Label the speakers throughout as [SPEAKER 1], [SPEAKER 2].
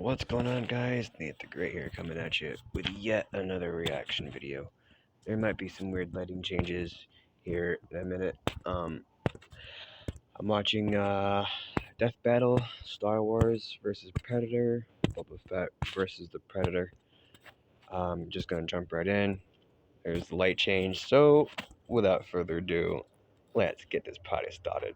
[SPEAKER 1] What's going on, guys? Nate the Great here, coming at you with yet another reaction video. There might be some weird lighting changes here in a minute. I'm watching Death Battle, Star Wars versus Predator, Boba Fett versus the Predator. Just gonna jump right in. There's the light change. So, without further ado, let's get this party started.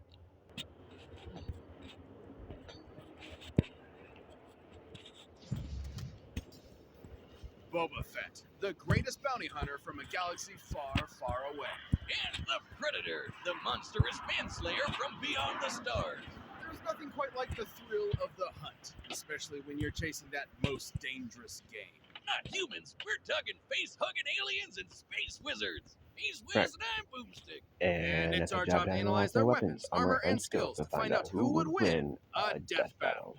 [SPEAKER 2] Boba Fett, the greatest bounty hunter from a galaxy far, far away.
[SPEAKER 3] And the Predator, the monstrous manslayer from beyond the stars.
[SPEAKER 2] There's nothing quite like the thrill of the hunt, especially when you're chasing that most dangerous game.
[SPEAKER 3] Not humans, we're talking face-hugging aliens and space wizards. He's Wiz
[SPEAKER 1] Right.
[SPEAKER 3] and I'm Boomstick.
[SPEAKER 2] And it's our job to analyze their weapons, armor, and skills to find out who would win a death battle.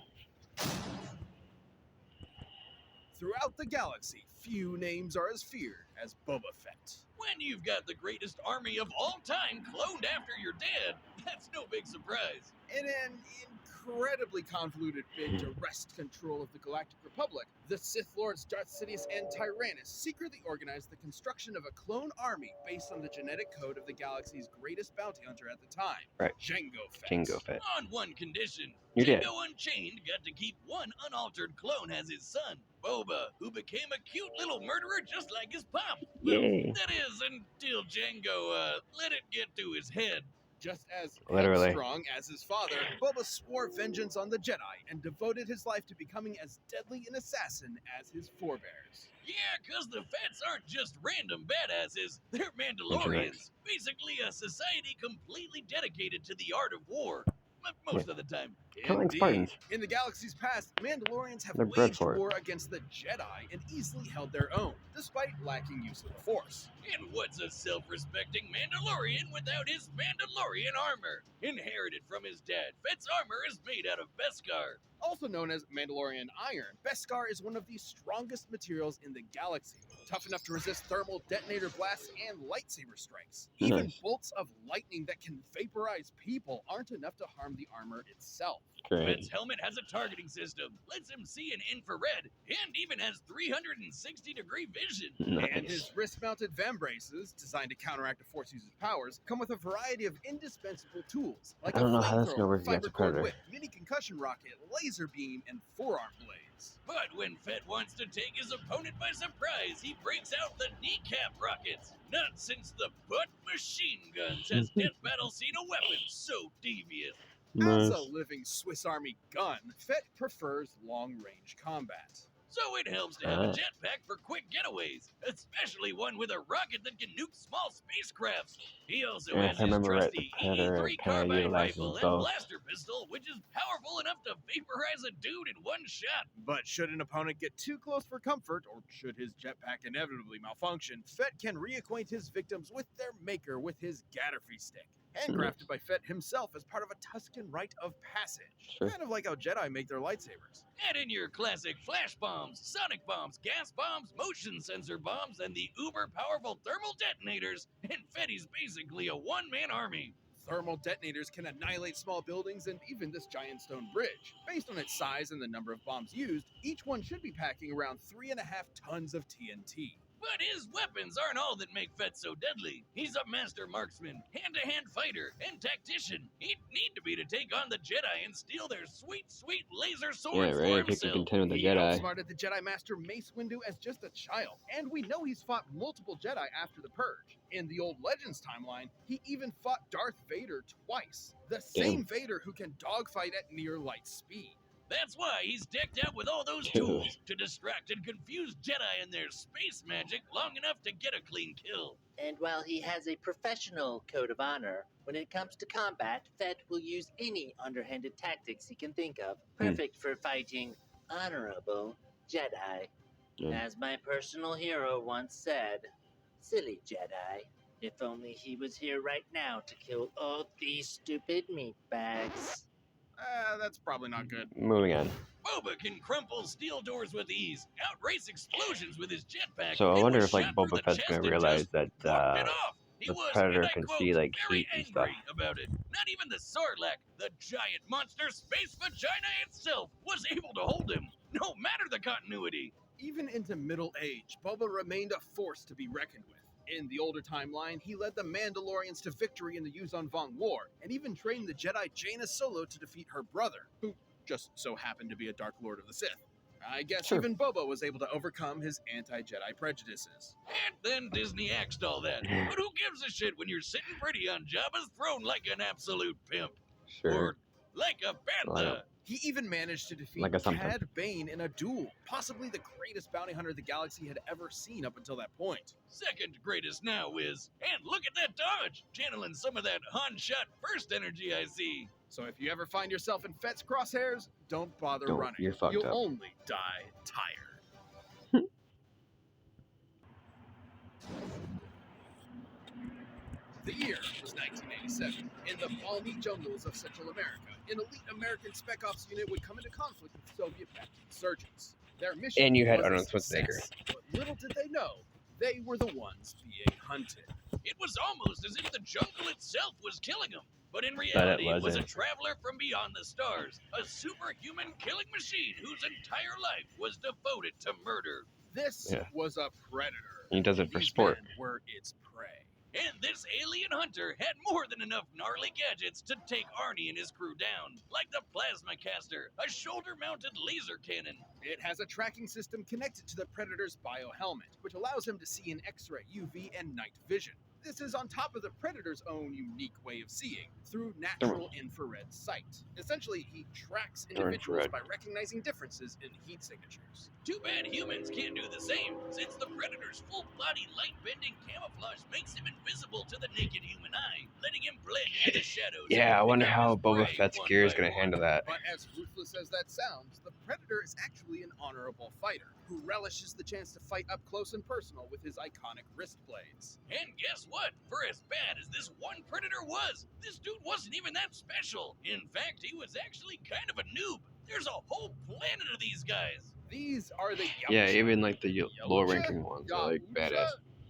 [SPEAKER 2] Throughout the galaxy, few names are as feared as Boba Fett.
[SPEAKER 3] When you've got the greatest army of all time cloned after you're dead, that's no big surprise.
[SPEAKER 2] In an incredibly convoluted bid to wrest control of the Galactic Republic, the Sith Lords Darth Sidious and Tyrannus secretly organized the construction of a clone army based on the genetic code of the galaxy's greatest bounty hunter at the time,
[SPEAKER 1] Right.
[SPEAKER 2] Jango Fett.
[SPEAKER 1] Jango Fett.
[SPEAKER 3] On one condition,
[SPEAKER 1] You did.
[SPEAKER 3] Jango Unchained got to keep one unaltered clone as his son, Boba, who became a cute little murderer just like his pop.
[SPEAKER 1] Yay.
[SPEAKER 3] That is, until Jango let it get to his head.
[SPEAKER 2] Just as
[SPEAKER 1] Literally.
[SPEAKER 2] headstrong as his father, Boba swore vengeance on the Jedi and devoted his life to becoming as deadly an assassin as his forebears.
[SPEAKER 3] Yeah, because the Fets aren't just random badasses, they're Mandalorians. Basically a society completely dedicated to the art of war. Most of the time.
[SPEAKER 1] Kind of like
[SPEAKER 2] Indeed.
[SPEAKER 1] Spartans.
[SPEAKER 2] In the galaxy's past, Mandalorians have
[SPEAKER 1] They're bred
[SPEAKER 2] waged
[SPEAKER 1] for it.
[SPEAKER 2] war against the Jedi and easily held their own, despite lacking use of the Force.
[SPEAKER 3] And what's a self-respecting Mandalorian without his Mandalorian armor? Inherited from his dad, Fett's armor is made out of Beskar.
[SPEAKER 2] Also known as Mandalorian iron, Beskar is one of the strongest materials in the galaxy, tough enough to resist thermal detonator blasts and lightsaber strikes. Even
[SPEAKER 1] Nice.
[SPEAKER 2] bolts of lightning that can vaporize people aren't enough to harm the armor itself.
[SPEAKER 1] Great.
[SPEAKER 3] Fett's helmet has a targeting system, lets him see in infrared, and even has 360-degree vision.
[SPEAKER 2] And his
[SPEAKER 1] Nice.
[SPEAKER 2] wrist-mounted vambraces, designed to counteract a Force user's powers, come with a variety of indispensable tools, like
[SPEAKER 1] I don't
[SPEAKER 2] a
[SPEAKER 1] know how this
[SPEAKER 2] flamethrower,
[SPEAKER 1] gonna work against a
[SPEAKER 2] fiber cord
[SPEAKER 1] Predator.
[SPEAKER 2] whip, mini concussion rocket, laser beam, and forearm blades.
[SPEAKER 3] But when Fett wants to take his opponent by surprise, he breaks out the kneecap rockets. Not since the butt machine guns has Death Battle seen a weapon so devious.
[SPEAKER 2] As
[SPEAKER 1] Nice.
[SPEAKER 2] a living Swiss Army gun, Fett prefers long-range combat.
[SPEAKER 3] So it helps to have a
[SPEAKER 1] Ah.
[SPEAKER 3] jetpack for quick getaways, especially one with a rocket that can nuke small spacecrafts. He also
[SPEAKER 1] Yeah,
[SPEAKER 3] has
[SPEAKER 1] if I
[SPEAKER 3] his
[SPEAKER 1] remember right,
[SPEAKER 3] trusty
[SPEAKER 1] the Predator
[SPEAKER 3] E3
[SPEAKER 1] kinda
[SPEAKER 3] carbine
[SPEAKER 1] utilizes
[SPEAKER 3] rifle and
[SPEAKER 1] both.
[SPEAKER 3] blaster pistol, which is powerful enough to vaporize a dude in one shot.
[SPEAKER 2] But should an opponent get too close for comfort, or should his jetpack inevitably malfunction, Fett can reacquaint his victims with their maker with his Gatterfee stick, handcrafted by Fett himself as part of a Tusken rite of passage.
[SPEAKER 1] Sure.
[SPEAKER 2] Kind of like how Jedi make their lightsabers.
[SPEAKER 3] Add in your classic flash bombs, sonic bombs, gas bombs, motion sensor bombs, and the uber-powerful thermal detonators, and Fetty's basically a one-man army.
[SPEAKER 2] Thermal detonators can annihilate small buildings and even this giant stone bridge. Based on its size and the number of bombs used, each one should be packing around 3.5 tons of TNT.
[SPEAKER 3] But his weapons aren't all that make Fett so deadly. He's a master marksman, hand-to-hand fighter, and tactician. He'd need to be to take on the Jedi and steal their sweet, sweet laser
[SPEAKER 1] Yeah,
[SPEAKER 3] swords for
[SPEAKER 1] right. If you can
[SPEAKER 3] himself.
[SPEAKER 1] contend with the
[SPEAKER 2] He
[SPEAKER 1] Jedi.
[SPEAKER 2] outsmarted the Jedi Master Mace Windu as just a child, and we know he's fought multiple Jedi after the Purge. In the old Legends timeline, he even fought Darth Vader twice, the same Vader who can dogfight at near light speed.
[SPEAKER 3] That's why he's decked out with all those
[SPEAKER 1] Dude.
[SPEAKER 3] tools to distract and confuse Jedi and their space magic long enough to get a clean kill.
[SPEAKER 4] And while he has a professional code of honor, when it comes to combat, Fett will use any underhanded tactics he can think of, perfect for fighting honorable Jedi.
[SPEAKER 1] Yeah.
[SPEAKER 4] As my personal hero once said, silly Jedi, if only he was here right now to kill all these stupid meatbags.
[SPEAKER 2] That's probably not good.
[SPEAKER 1] Moving on.
[SPEAKER 3] Boba can crumple steel doors with ease, outrace explosions with his jetpack.
[SPEAKER 1] So I
[SPEAKER 3] and
[SPEAKER 1] wonder
[SPEAKER 3] was
[SPEAKER 1] if like
[SPEAKER 3] shot through
[SPEAKER 1] Boba
[SPEAKER 3] the
[SPEAKER 1] Fett's
[SPEAKER 3] chest
[SPEAKER 1] gonna
[SPEAKER 3] and
[SPEAKER 1] realize
[SPEAKER 3] just
[SPEAKER 1] that
[SPEAKER 3] walked it off. He
[SPEAKER 1] the
[SPEAKER 3] was,
[SPEAKER 1] Predator
[SPEAKER 3] and I
[SPEAKER 1] can
[SPEAKER 3] quote,
[SPEAKER 1] see like
[SPEAKER 3] very
[SPEAKER 1] heat and
[SPEAKER 3] angry
[SPEAKER 1] stuff.
[SPEAKER 3] about it. Not even the Sarlacc, the giant monster space vagina itself, was able to hold him. No matter the continuity.
[SPEAKER 2] Even into middle age, Boba remained a force to be reckoned with. In the older timeline, he led the Mandalorians to victory in the Yuzon Vong War, and even trained the Jedi Jaina Solo to defeat her brother, who just so happened to be a Dark Lord of the Sith. I guess
[SPEAKER 1] Sure.
[SPEAKER 2] even Boba was able to overcome his anti-Jedi prejudices.
[SPEAKER 3] And then Disney axed all that. But who gives a shit when you're sitting pretty on Jabba's throne like an absolute pimp?
[SPEAKER 1] Sure.
[SPEAKER 3] Or like a
[SPEAKER 1] Well,
[SPEAKER 3] bantha.
[SPEAKER 2] He even managed to defeat
[SPEAKER 1] Like a something.
[SPEAKER 2] Cad Bane in a duel, possibly the greatest bounty hunter the galaxy had ever seen up until that point.
[SPEAKER 3] Second greatest now is, and look at that dodge, channeling some of that Han shot first energy I see.
[SPEAKER 2] So if you ever find yourself in Fett's crosshairs, don't bother
[SPEAKER 1] Don't,
[SPEAKER 2] running.
[SPEAKER 1] you're fucked
[SPEAKER 2] You'll
[SPEAKER 1] up.
[SPEAKER 2] only die tired. The year was 1987. In the balmy jungles of Central America, an elite American Spec Ops unit would come into conflict with Soviet-backed insurgents. Their mission
[SPEAKER 1] And you had
[SPEAKER 2] was a
[SPEAKER 1] Arnold Schwarzenegger.
[SPEAKER 2] success, but little did they know, they were the ones being hunted.
[SPEAKER 3] It was almost as if the jungle itself was killing him. But in reality, it was a
[SPEAKER 1] wasn't.
[SPEAKER 3] traveler from beyond the stars, a superhuman killing machine whose entire life was devoted to murder.
[SPEAKER 2] This
[SPEAKER 1] Yeah.
[SPEAKER 2] was a predator.
[SPEAKER 1] He does it for
[SPEAKER 2] These
[SPEAKER 1] sport.
[SPEAKER 2] men were its prey.
[SPEAKER 3] And this alien hunter had more than enough gnarly gadgets to take Arnie and his crew down, like the plasma caster, a shoulder-mounted laser cannon.
[SPEAKER 2] It has a tracking system connected to the Predator's biohelmet, which allows him to see in X-ray, UV, and night vision. This is on top of the Predator's own unique way of seeing, through natural infrared sight. Essentially, he tracks individuals
[SPEAKER 1] infrared.
[SPEAKER 2] by recognizing differences in heat signatures.
[SPEAKER 3] Too bad humans can't do the same, since the Predator's full-body light-bending camouflage makes him invisible to the naked human eye, letting him blend into the shadows.
[SPEAKER 1] Yeah, I
[SPEAKER 3] and
[SPEAKER 1] wonder
[SPEAKER 3] pick
[SPEAKER 1] how
[SPEAKER 3] up his
[SPEAKER 1] Boba
[SPEAKER 3] prey
[SPEAKER 1] Fett's
[SPEAKER 3] one
[SPEAKER 1] gear is
[SPEAKER 3] by
[SPEAKER 1] going to
[SPEAKER 3] one.
[SPEAKER 1] handle that.
[SPEAKER 2] But as ruthless as that sounds, the Predator is actually an honorable fighter, who relishes the chance to fight up close and personal with his iconic wrist blades.
[SPEAKER 3] And guess what? For as bad as this one Predator was, this dude wasn't even that special. In fact, he was actually kind of a noob. There's a whole planet of these guys.
[SPEAKER 2] These are the Yautja.
[SPEAKER 1] Yeah, even like the lower
[SPEAKER 2] Yautja?
[SPEAKER 1] ranking ones are like
[SPEAKER 2] Yautja?
[SPEAKER 1] badass.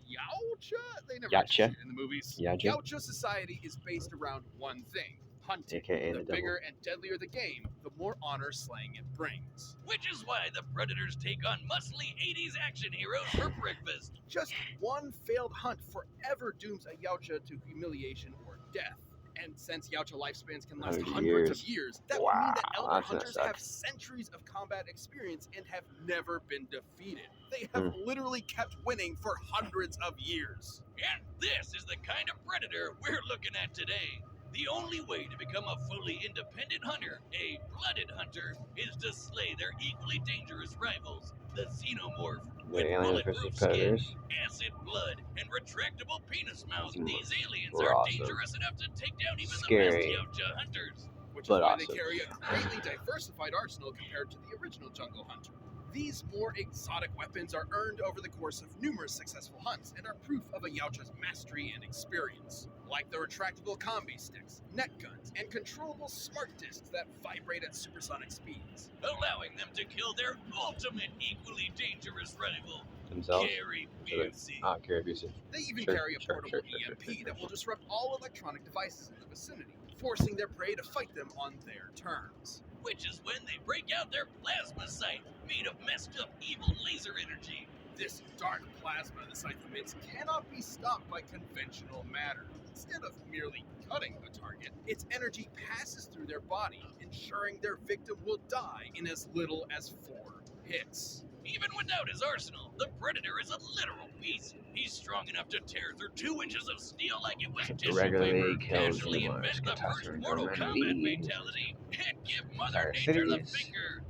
[SPEAKER 2] Yautja? They never
[SPEAKER 1] Yautja?
[SPEAKER 2] actually see it in the movies.
[SPEAKER 1] Yautja?
[SPEAKER 2] Yautja society is based around one thing: hunting.
[SPEAKER 1] AKA
[SPEAKER 2] The
[SPEAKER 1] the devil.
[SPEAKER 2] bigger and deadlier the game, the more honor slaying it brings.
[SPEAKER 3] Which is why the Predators take on muscly 80s action heroes for breakfast.
[SPEAKER 2] Just one failed hunt forever dooms a Yautja to humiliation or death. And since Yautja lifespans can last
[SPEAKER 1] 100
[SPEAKER 2] hundreds of
[SPEAKER 1] years.
[SPEAKER 2] years, that would mean that
[SPEAKER 1] Wow,
[SPEAKER 2] elder
[SPEAKER 1] that's gonna
[SPEAKER 2] hunters
[SPEAKER 1] suck.
[SPEAKER 2] have centuries of combat experience and have never been defeated. They have literally kept winning for hundreds of years.
[SPEAKER 3] And this is the kind of Predator we're looking at today. The only way to become a fully independent hunter, a blooded hunter, is to slay their equally dangerous rivals, the Xenomorph.
[SPEAKER 1] The
[SPEAKER 3] With
[SPEAKER 1] aliens
[SPEAKER 3] bulletproof
[SPEAKER 1] versus
[SPEAKER 3] skin,
[SPEAKER 1] predators.
[SPEAKER 3] acid blood, and retractable penis mouth,
[SPEAKER 1] Xenomorphs
[SPEAKER 3] these aliens
[SPEAKER 1] were
[SPEAKER 3] are
[SPEAKER 1] awesome.
[SPEAKER 3] dangerous enough to take down even
[SPEAKER 1] Scary.
[SPEAKER 3] the best Yautja hunters.
[SPEAKER 2] Which is
[SPEAKER 1] But
[SPEAKER 2] why
[SPEAKER 1] awesome.
[SPEAKER 2] they carry a greatly diversified arsenal compared to the original Jungle Hunter. These more exotic weapons are earned over the course of numerous successful hunts and are proof of a Yautja's mastery and experience, like the retractable combi sticks, net guns, and controllable smart discs that vibrate at supersonic speeds.
[SPEAKER 3] Allowing them to kill their ultimate equally dangerous rival,
[SPEAKER 1] Themselves.
[SPEAKER 3] Gary
[SPEAKER 1] So they-
[SPEAKER 3] Busey.
[SPEAKER 1] Ah, Gary Busey.
[SPEAKER 2] They even
[SPEAKER 1] Sure,
[SPEAKER 2] carry a
[SPEAKER 1] sure,
[SPEAKER 2] portable
[SPEAKER 1] sure,
[SPEAKER 2] EMP
[SPEAKER 1] sure,
[SPEAKER 2] that will
[SPEAKER 1] sure.
[SPEAKER 2] disrupt all electronic devices in the vicinity, forcing their prey to fight them on their terms.
[SPEAKER 3] Which is when they break out their plasma sight, made of messed up evil laser energy.
[SPEAKER 2] This dark plasma the scythe emits cannot be stopped by conventional matter. Instead of merely cutting the target, its energy passes through their body, ensuring their victim will die in as little as 4 hits.
[SPEAKER 3] Even without his arsenal, the Predator is a literal beast. He's strong enough to tear through 2 inches of steel like it was tissue
[SPEAKER 1] Regularly
[SPEAKER 3] paper,
[SPEAKER 1] kills
[SPEAKER 3] casually
[SPEAKER 1] Xenomorphs,
[SPEAKER 3] invent the first
[SPEAKER 1] catastrophe,
[SPEAKER 3] Mortal
[SPEAKER 1] Roman
[SPEAKER 3] Kombat
[SPEAKER 1] leads.
[SPEAKER 3] fatality, and give Mother
[SPEAKER 1] Our
[SPEAKER 3] Nature the
[SPEAKER 1] cities.
[SPEAKER 3] finger.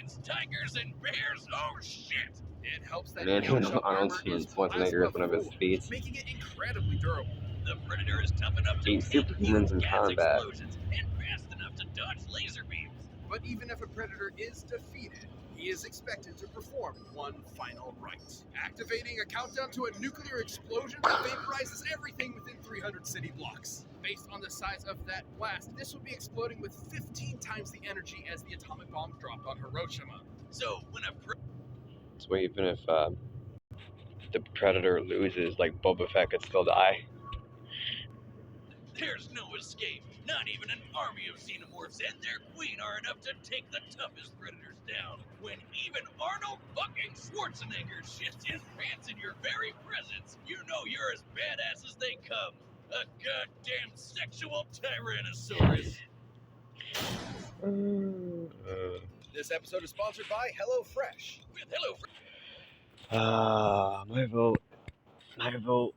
[SPEAKER 3] It's tigers and bears, oh shit!
[SPEAKER 2] It helps that
[SPEAKER 1] And then
[SPEAKER 2] Yautja
[SPEAKER 1] Arnold
[SPEAKER 2] armor is
[SPEAKER 1] Schwarzenegger is one of his
[SPEAKER 2] plasma-forged,
[SPEAKER 1] feats.
[SPEAKER 2] making it incredibly durable.
[SPEAKER 3] The Predator is tough enough to
[SPEAKER 1] Beat
[SPEAKER 3] take
[SPEAKER 1] superhumans
[SPEAKER 3] huge
[SPEAKER 1] in
[SPEAKER 3] gas
[SPEAKER 1] combat.
[SPEAKER 3] explosions and fast enough to dodge laser beams.
[SPEAKER 2] But even if a predator is defeated, he is expected to perform one final rite, activating a countdown to a nuclear explosion that vaporizes everything within 300 city blocks. Based on the size of that blast, this would be exploding with 15 times the energy as the atomic bomb dropped on Hiroshima.
[SPEAKER 3] So when a
[SPEAKER 1] So even if the Predator loses, like Boba Fett could still die.
[SPEAKER 3] There's no escape. Not even an army of Xenomorphs and their queen are enough to take the toughest Predators down. When even
[SPEAKER 2] This episode is sponsored by HelloFresh.
[SPEAKER 3] With HelloFresh.
[SPEAKER 1] My vote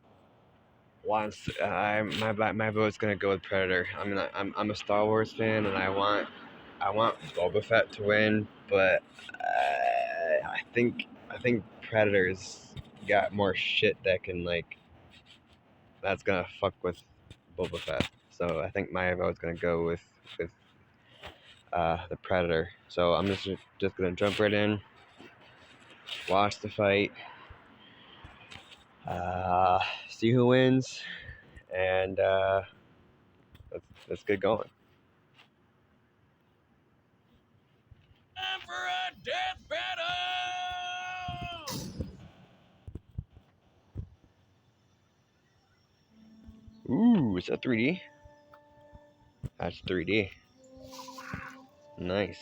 [SPEAKER 1] wants. My vote's gonna go with Predator. I'm a Star Wars fan, and I want Boba Fett to win, but I think Predator's got more shit that can that's gonna fuck with Boba Fett. So I think my vote's gonna go with the Predator. So I'm just gonna jump right in, watch the fight, see who wins, and let's get going.
[SPEAKER 3] Time for a death battle!
[SPEAKER 1] Ooh, is that 3D? That's 3D. Nice.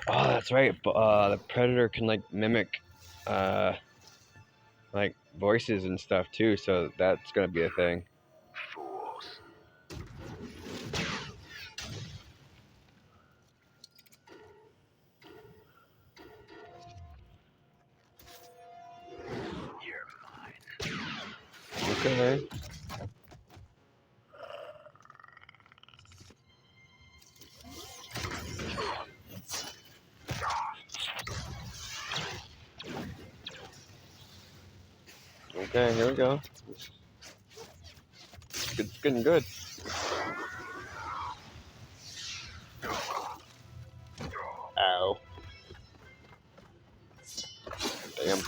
[SPEAKER 1] Oh, that's right. The Predator can mimic voices and stuff too, so that's gonna be a thing.
[SPEAKER 5] Fools. You're mine.
[SPEAKER 1] Okay. Okay, here we go. It's getting good. Ow. Damn.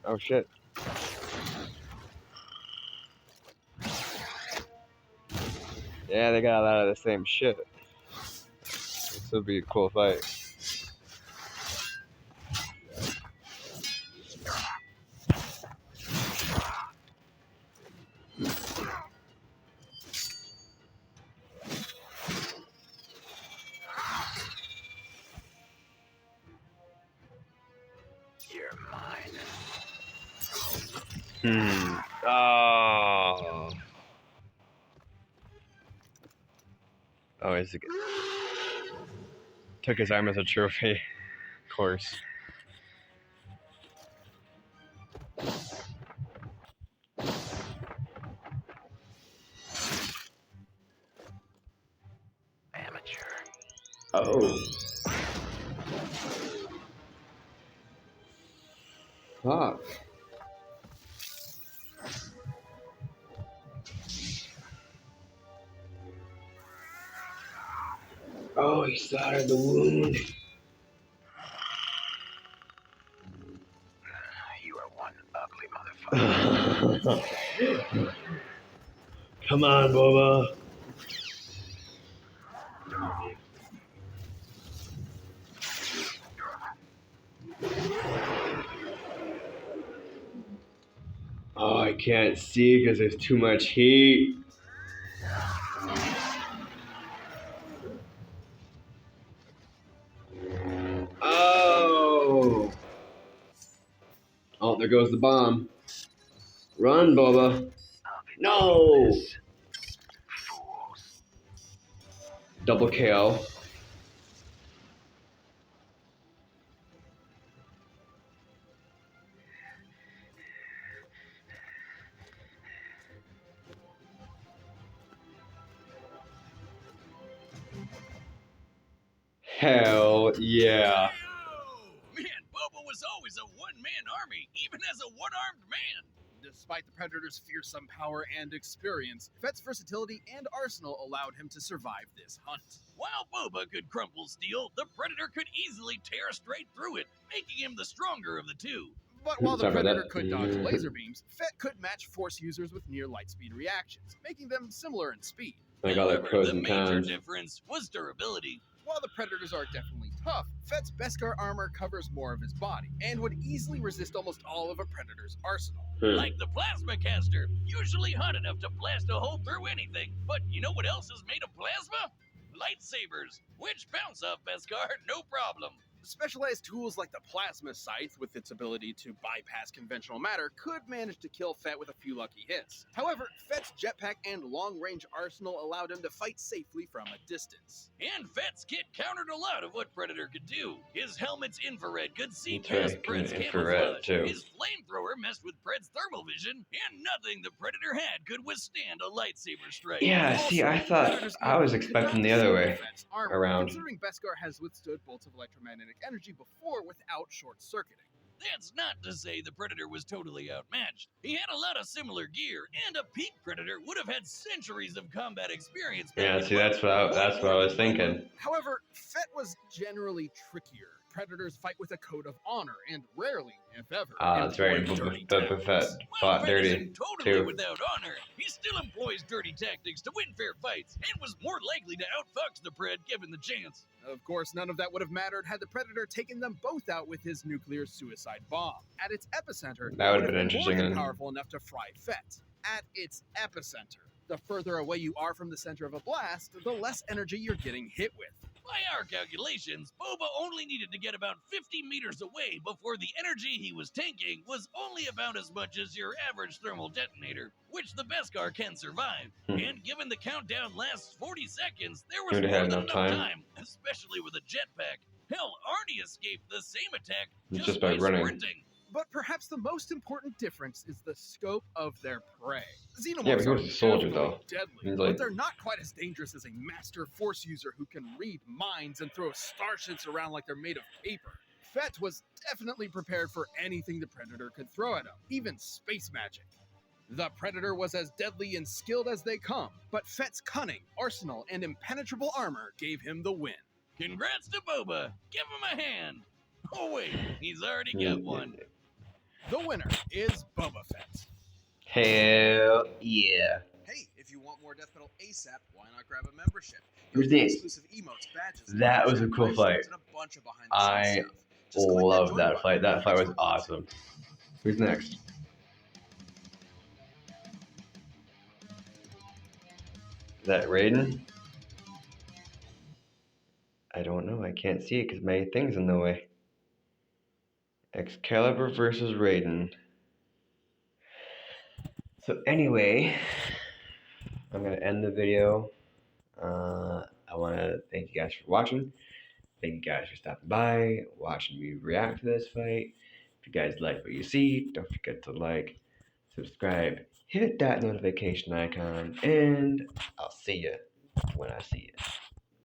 [SPEAKER 1] Oh shit. Yeah, they got a lot of the same shit. This will be a cool fight.
[SPEAKER 5] You're mine.
[SPEAKER 1] Oh. Oh, is it? Took his arm as a trophy. Of course.
[SPEAKER 5] Amateur.
[SPEAKER 1] Oh. Fuck. Oh, he started the wound.
[SPEAKER 5] You are one ugly motherfucker.
[SPEAKER 1] Come on, Boba. Oh, I can't see because there's too much heat. Oh. Oh, there goes the bomb. Run, Boba. No.
[SPEAKER 5] Fools.
[SPEAKER 1] Double KO. Hell yeah.
[SPEAKER 3] Man, Boba was always a one-man army, even as a one-armed man.
[SPEAKER 2] Despite the Predator's fearsome power and experience, Fett's versatility and arsenal allowed him to survive this hunt.
[SPEAKER 3] While Boba could crumple steel, the Predator could easily tear straight through it, making him the stronger of the two.
[SPEAKER 2] But while the
[SPEAKER 1] Sorry about
[SPEAKER 2] Predator
[SPEAKER 1] that.
[SPEAKER 2] could dodge laser beams, Fett could match Force users with near light speed reactions, making them similar in speed.
[SPEAKER 1] I got their
[SPEAKER 3] However,
[SPEAKER 1] pros
[SPEAKER 3] the
[SPEAKER 1] and
[SPEAKER 3] major
[SPEAKER 1] cons.
[SPEAKER 3] difference was durability.
[SPEAKER 2] While the Predators are definitely tough, Fett's Beskar armor covers more of his body and would easily resist almost all of a Predator's arsenal.
[SPEAKER 3] Like the plasma caster, usually hot enough to blast a hole through anything. But you know what else is made of plasma? Lightsabers, which bounce off Beskar no problem.
[SPEAKER 2] Specialized tools like the plasma scythe, with its ability to bypass conventional matter, could manage to kill Fett with a few lucky hits. However, Fett's jetpack and long-range arsenal allowed him to fight safely from a distance.
[SPEAKER 3] And Fett's kit countered a lot of what Predator could do. His helmet's infrared could see
[SPEAKER 1] That's right,
[SPEAKER 3] past Pred's
[SPEAKER 1] infrared,
[SPEAKER 3] camouflage.
[SPEAKER 1] too.
[SPEAKER 3] His flamethrower messed with Pred's thermal vision, and nothing the Predator had could withstand a lightsaber strike.
[SPEAKER 1] Yeah, see, I thought I was expecting the other way around.
[SPEAKER 2] Considering Beskar has withstood bolts of electromagnetic energy before without short-circuiting.
[SPEAKER 3] That's not to say the Predator was totally outmatched. He had a lot of similar gear, and a peak Predator would have had centuries of combat experience.
[SPEAKER 1] Yeah, see, that's what I was thinking.
[SPEAKER 2] However, Fett was generally trickier. Predators fight with a code of honor, and rarely, if ever,
[SPEAKER 1] That's right.
[SPEAKER 2] employ dirty
[SPEAKER 1] Boba Fett
[SPEAKER 3] Well,
[SPEAKER 1] fought
[SPEAKER 3] Fett
[SPEAKER 1] dirty
[SPEAKER 3] isn't totally
[SPEAKER 1] too.
[SPEAKER 3] without honor. He still employs dirty tactics to win fair fights, and was more likely to outfox the Pred given the chance.
[SPEAKER 2] Of course, none of that would have mattered had the Predator taken them both out with his nuclear suicide bomb. At its epicenter,
[SPEAKER 1] That would
[SPEAKER 2] it
[SPEAKER 1] have been interesting.
[SPEAKER 2] more than powerful enough to fry Fett. At its epicenter. The further away you are from the center of a blast, the less energy you're getting hit with.
[SPEAKER 3] By our calculations, Boba only needed to get about 50 meters away before the energy he was tanking was only about as much as your average thermal detonator, which the Beskar can survive. And given the countdown lasts 40 seconds, there was
[SPEAKER 1] You'd
[SPEAKER 3] more
[SPEAKER 1] have
[SPEAKER 3] than
[SPEAKER 1] enough
[SPEAKER 3] enough
[SPEAKER 1] time.
[SPEAKER 3] time, especially with a jetpack. Hell, Arnie escaped the same attack
[SPEAKER 1] Just by running.
[SPEAKER 3] sprinting.
[SPEAKER 2] But perhaps the most important difference is the scope of their prey. Xenomorphs
[SPEAKER 1] Yeah, but he was
[SPEAKER 2] are
[SPEAKER 1] a soldier,
[SPEAKER 2] definitely
[SPEAKER 1] though.
[SPEAKER 2] deadly,
[SPEAKER 1] He's
[SPEAKER 2] but
[SPEAKER 1] like-
[SPEAKER 2] they're not quite as dangerous as a master force user who can read minds and throw starships around like they're made of paper. Fett was definitely prepared for anything the Predator could throw at him, even space magic. The Predator was as deadly and skilled as they come, but Fett's cunning, arsenal, and impenetrable armor gave him the win.
[SPEAKER 3] Congrats to Boba. Give him a hand. Oh wait, he's already got one.
[SPEAKER 2] The winner is Boba Fett.
[SPEAKER 1] Hell yeah.
[SPEAKER 2] Hey, if you want more Death Metal ASAP, why not grab a membership?
[SPEAKER 1] Who's
[SPEAKER 2] You'll get
[SPEAKER 1] this?
[SPEAKER 2] exclusive emotes, badges,
[SPEAKER 1] That was a
[SPEAKER 2] live
[SPEAKER 1] cool
[SPEAKER 2] streams,
[SPEAKER 1] fight.
[SPEAKER 2] and a bunch of behind
[SPEAKER 1] I
[SPEAKER 2] the scenes stuff. Just click
[SPEAKER 1] love
[SPEAKER 2] join
[SPEAKER 1] that
[SPEAKER 2] button
[SPEAKER 1] fight. That
[SPEAKER 2] and
[SPEAKER 1] fight was
[SPEAKER 2] thanks for watching.
[SPEAKER 1] awesome. Who's next? Is that Raiden? I don't know. I can't see it because my thing's in the way. Excalibur versus Raiden. So anyway, I'm going to end the video. I want to thank you guys for watching. Thank you guys for stopping by, watching me react to this fight. If you guys like what you see, don't forget to like, subscribe, hit that notification icon, and I'll see you when I see you.